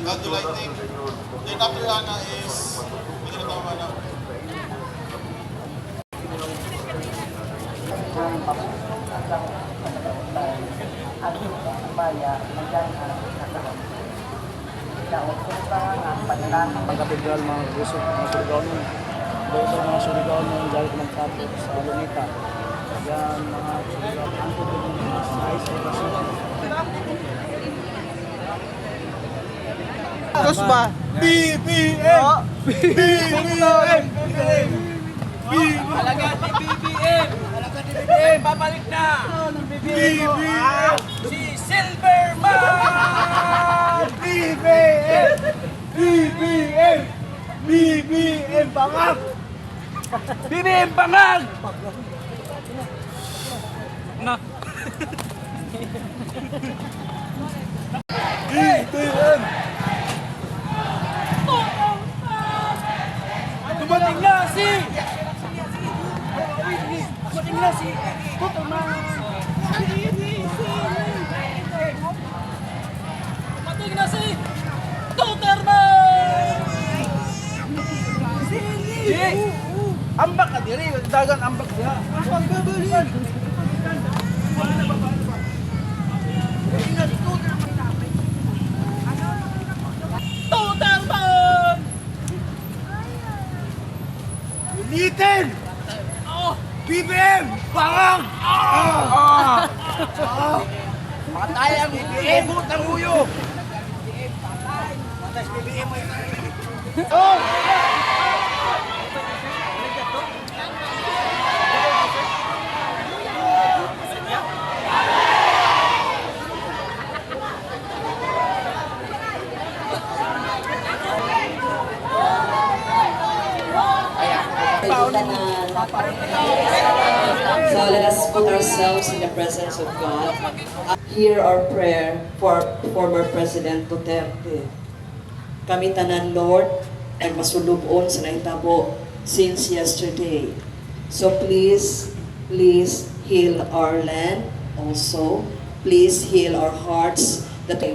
candle lighting. Then after Ana is, hindi na tama na. Mga katedral, mga kusok, mga Surigao-nin. Dito mga Surigao-nin galit ng tapo sa Lunita. Yan mga Surigao-nin sa isolation. Terus ba? BBM! BBM! Alaga ni BBM! Alaga ni BBM! Babalik na! BBM! Si Silverman! BBM! BBM! BBM Bangag! BBM Bangag! Na. BBM! Dumating na si Tutorman! Dumating na si Tutorman! Ambak ka diri, dagan ambak diha. Ambak ka diri. Tutorman! Unitin! BBM! Bangag! Patay ang BBM! Hugot ng uyo! So let us put ourselves in the presence of God. Hear our prayer for former President Duterte. Kami tanan, Lord, nagmasulubon sa nahitabo since yesterday. So please heal our land also. Please heal our hearts. That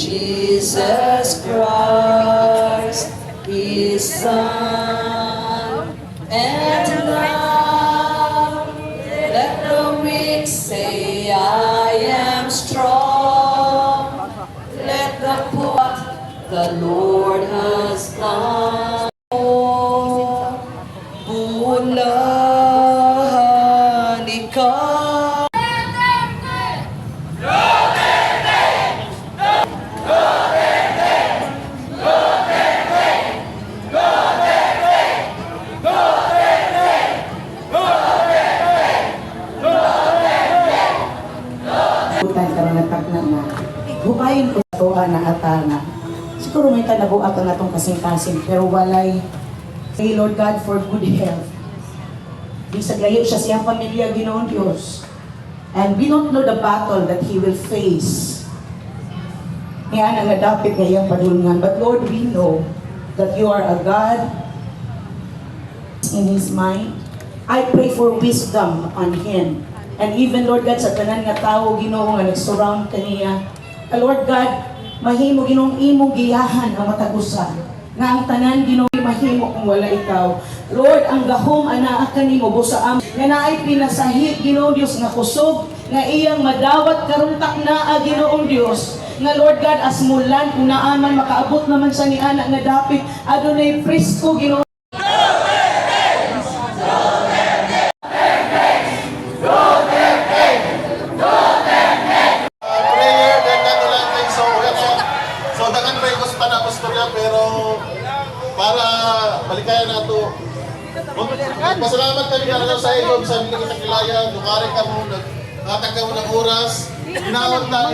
Jesus Christ, His Son, and now let the weak say, I am strong. Let the poor, the Lord has done. Bulahan ikaw. Butan karon nagtagna na. Hubayin ko to na atana. Siguro may tanabuak ang atong kasing-kasing pero walay. Say Lord God for good health. Di sa layo siya siyang pamilya Ginoong Diyos. And we don't know the battle that he will face. Yan ang nadapit ngayong padulungan. But Lord, we know that you are a God in his mind. I pray for wisdom on him. And even, Lord God, sa tanan nga tao, Ginoo nga nag-surround kaniya. Lord God, mahimo Ginoong imo giyahan ang matagusa. Nga ang tanan Ginoo mahimo kung wala ikaw. Lord, ang gahom anaa kanimo busa am nga naay pinasahi Ginoong Dios nga kusog nga iyang madawat karon taknaa Ginoong Dios. Nga Lord God, as mulan kung naaman makaabot naman sa ni anak nga dapit adunay presko Ginoo. Para balikayan nato. Pasalamat kami na sa iyo sa mga kita kilaya, dukare ka mo, naghatag ka mo ng oras. Inaon na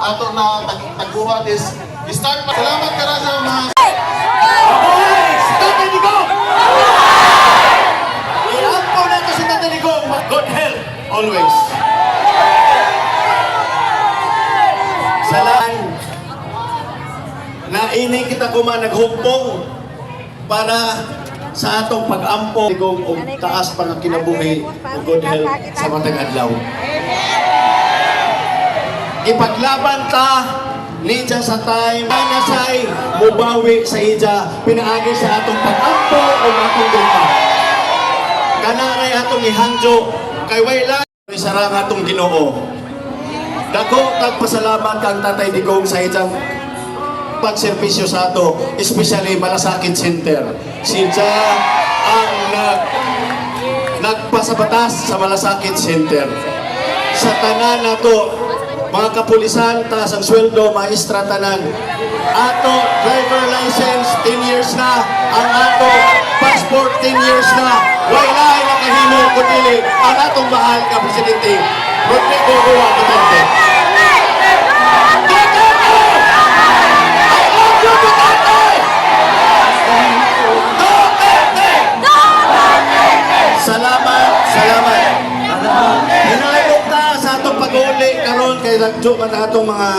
ato na tagbuhat is start. Salamat ka na sa mga Tatay Digong! Iampo na ito si Tatay Digong. Good health always. Salamat. Na ini kita kuma naghumpong para sa atong pag-ampo kung taas pa nga kinabuhi o good health sa matag adlaw. Ipaglaban ta Nidya sa time, nasay, mubawi sa ija, pinaagi sa atong pag-ampo o atong dupa. Kanaray atong ihangjo, kay wala, sarang atong ginoo. Dako tagpasalamat kang Tatay Digong sa ijang pagservisyo sa ato, especially Malasakit Center. Siya ang nagpasabatas sa Malasakit Center. Sa tanan nato, mga kapulisan, taas ang sweldo, maestra tanan. Ato, driver license, 10 years na. Ang ato, passport, 10 years na. Wala ay nakahimo kutili ang atong mahal ka Presidente Rodrigo Roa Duterte. Salamat, salamat. Hinayok ta sa atong pag-uli karon kay nagjo man atong mga